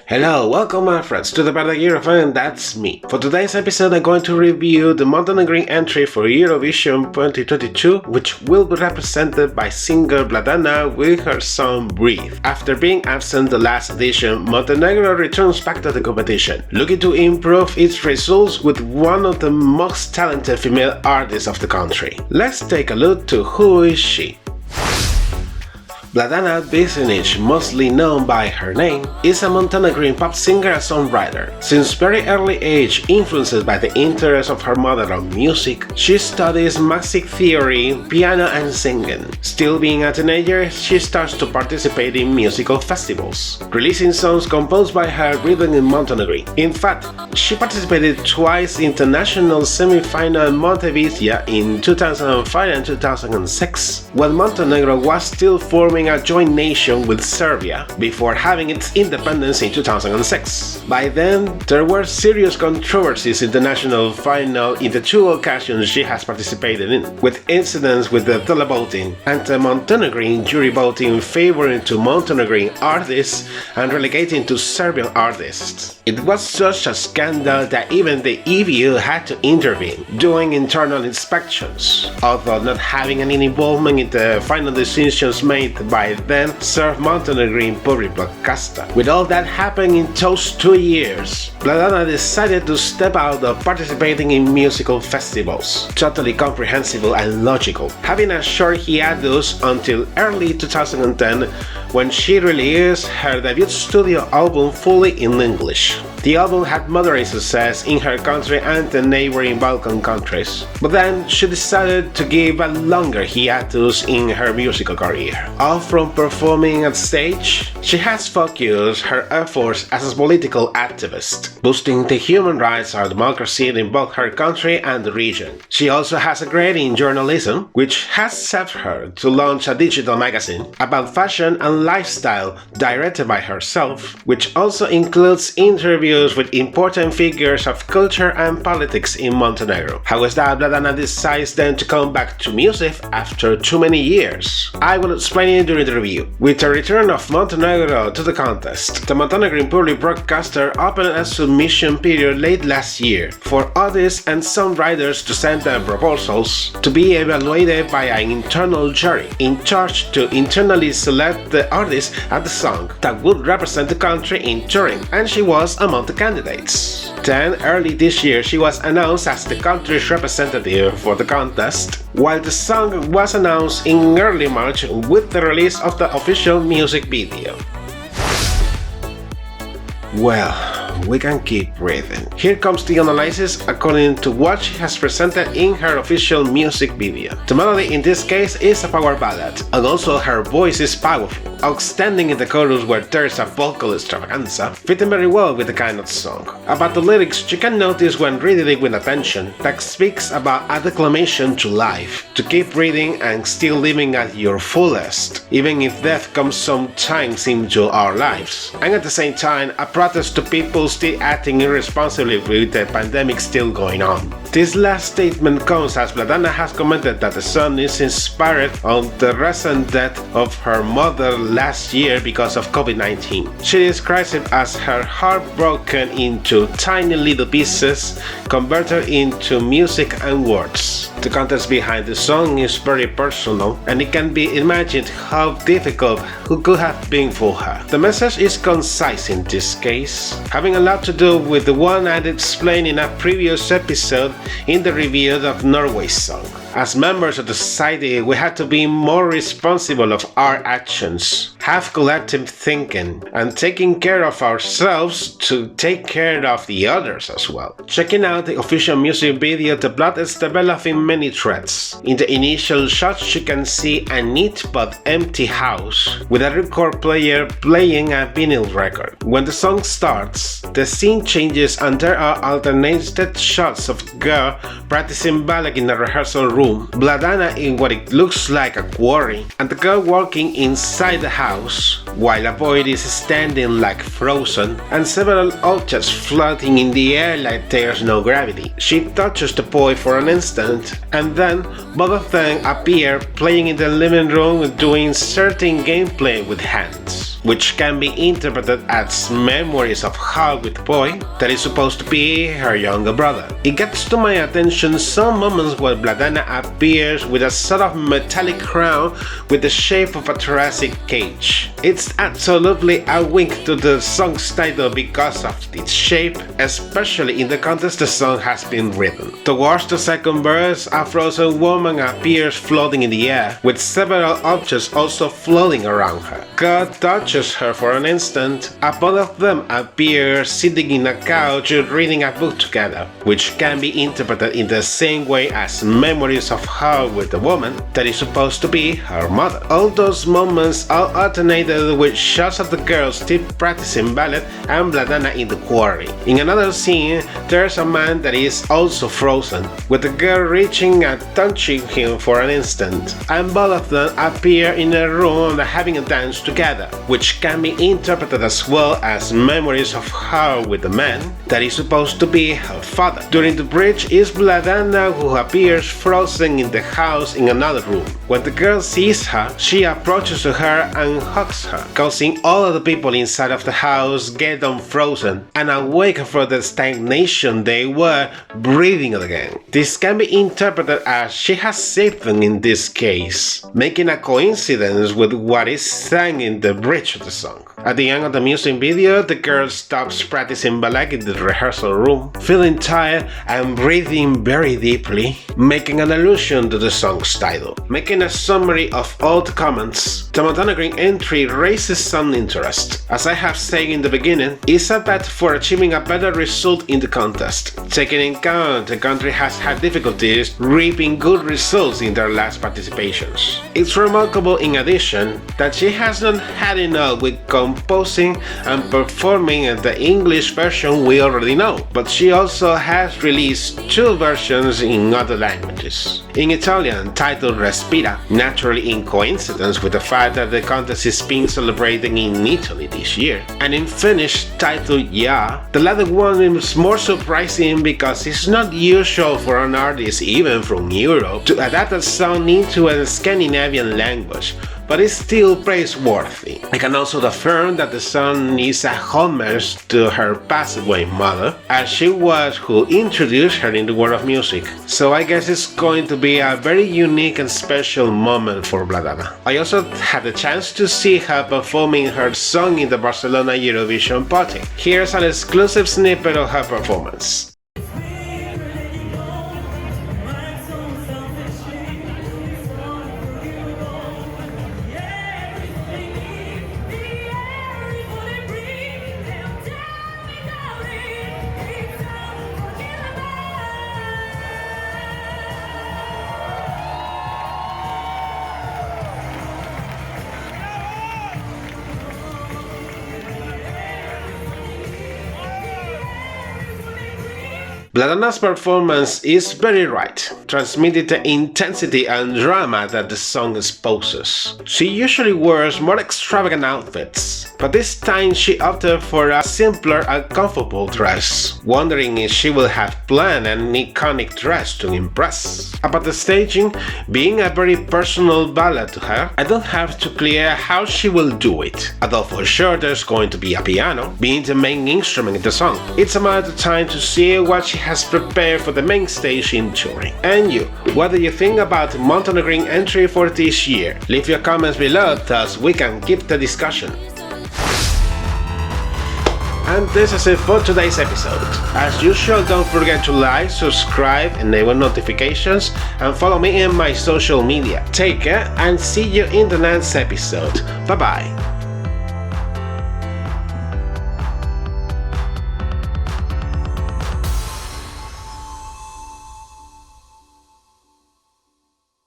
Hello, welcome my friends to the beardedeurofan, that's me. For today's episode I'm going to review the Montenegrin entry for Eurovision 2022, which will be represented by singer Vladana with her song Breathe. After being absent the last edition, Montenegro returns back to the competition, looking to improve its results with one of the most talented female artists of the country. Let's take a look to who is she. Vladana Bisinic, mostly known by her name, is a Montenegrin pop singer and songwriter. Since very early age, influenced by the interest of her mother on music, she studies music theory, piano and singing. Still being a teenager, she starts to participate in musical festivals, releasing songs composed by her written in Montenegrin. In fact, she participated twice in the national semi-final in Montevideo in 2005 and 2006, when Montenegro was still forming a joint nation with Serbia before having its independence in 2006. By then, there were serious controversies in the national final in the two occasions she has participated in, with incidents with the televoting and the Montenegrin jury voting favoring to Montenegrin artists and relegating to Serbian artists. It was such a scandal that even the EBU had to intervene, doing internal inspections, although not having any involvement in the final decisions made by then Serb Montenegrin public broadcaster. With all that happening in those 2 years, Vladana decided to step out of participating in musical festivals, totally comprehensible and logical, having a short hiatus until early 2010 when she released her debut studio album fully in English. The album had moderate success in her country and the neighboring Balkan countries, but then she decided to give a longer hiatus in her musical career. All from performing at stage, she has focused her efforts as a political activist, boosting the human rights and democracy in both her country and the region. She also has a grade in journalism, which has served her to launch a digital magazine about fashion and lifestyle directed by herself, which also includes interviews with important figures of culture and politics in Montenegro. How is that Vladana decides then to come back to music after too many years? I will explain it during the review. With the return of Montenegro to the contest, the Montenegrin public broadcaster opened a submission period late last year for artists and songwriters to send their proposals to be evaluated by an internal jury in charge to internally select the artist and the song that would represent the country in Turin, and she was among the candidates. Then, early this year, she was announced as the country's representative for the contest, while the song was announced in early March with the release of the official music video. Well, we can keep reading. Here comes the analysis according to what she has presented in her official music video. The melody in this case is a power ballad, and also her voice is powerful, outstanding in the chorus where there's a vocal extravaganza, fitting very well with the kind of song. About the lyrics, you can notice when reading it with attention that speaks about a declamation to life, to keep reading and still living at your fullest, even if death comes sometimes into our lives, and at the same time a protest to people still acting irresponsibly with the pandemic still going on. This last statement comes as Vladana has commented that the song is inspired on the recent death of her mother last year because of COVID-19. She describes it as her heart broken into tiny little pieces, converted into music and words. The context behind the song is very personal, and it can be imagined how difficult it could have been for her. The message is concise in this case, having a lot to do with the one I explained in a previous episode in the review of Norway's song. As members of the society, we have to be more responsible of our actions, have collective thinking, and taking care of ourselves to take care of the others as well. Checking out the official music video, the plot is developing many threads. In the initial shots, you can see a neat but empty house with a record player playing a vinyl record. When the song starts, the scene changes and there are alternated shots of girl practicing ballet in a rehearsal room, Vladana in what it looks like a quarry, and the girl walking inside the house, while a boy is standing like frozen, and several objects floating in the air like there's no gravity. She touches the boy for an instant, and then both of them appear playing in the living room doing certain gameplay with hands. which can be interpreted as memories of her with the boy that is supposed to be her younger brother. It gets to my attention some moments where Vladana appears with a sort of metallic crown with the shape of a thoracic cage. It's absolutely a wink to the song's title because of its shape, especially in the context the song has been written. Towards the second verse, a frozen woman appears floating in the air, with several objects also floating around her. God touches her for an instant, and both of them appear sitting in a couch reading a book together, which can be interpreted in the same way as memories of her with the woman that is supposed to be her mother. All those moments are alternated with shots of the girl still practicing ballet and Vladana in the quarry. In another scene, there's a man that is also frozen, with the girl reaching and touching him for an instant, and both of them appear in a room having a dance together, which can be interpreted as well as memories of her with the man that is supposed to be her father. During the bridge is Vladana, who appears frozen in the house in another room. When the girl sees her, she approaches to her and hugs her, causing all of the people inside of the house get unfrozen and awake from the stagnation they were breathing again. This can be interpreted as she has saved them in this case, making a coincidence with what is sang in the bridge of the song. At the end of the music video, the girl stops practicing ballet in the rehearsal room, feeling tired and breathing very deeply, making an allusion to the song's title. Making a summary of all the comments, the Montenegro entry raises some interest. As I have said in the beginning, it's a bet for achieving a better result in the contest, taking in account the country has had difficulties reaping good results in their last participations. It's remarkable in addition that she has not had enough with composing and performing the English version we already know, but she also has released 2 versions in other languages. In Italian, titled Respira, naturally in coincidence with the fact that the contest is being celebrated in Italy this year, and in Finnish, titled Ja. The latter one is more surprising because it's not usual for an artist even from Europe to adapt a song into a Scandinavian language, but it's still praiseworthy. I can also affirm that the song is a homage to her passed away mother, as she was who introduced her in the world of music. So I guess it's going to be a very unique and special moment for Vladana. I also had the chance to see her performing her song in the Barcelona Eurovision party. Here's an exclusive snippet of her performance. Vladana's performance is very right, transmitting the intensity and drama that the song exposes. She usually wears more extravagant outfits, but this time she opted for a simpler and comfortable dress, wondering if she will have planned an iconic dress to impress. About the staging, being a very personal ballad to her, I don't have to clear how she will do it, although for sure there's going to be a piano, being the main instrument in the song. It's a matter of time to see what she has prepared for the main stage in Turin. And you, what do you think about Montenegro entry for this year? Leave your comments below thus we can keep the discussion. And this is it for today's episode. As usual, don't forget to like, subscribe, enable notifications, and follow me in my social media. Take care and see you in the next episode. Bye bye.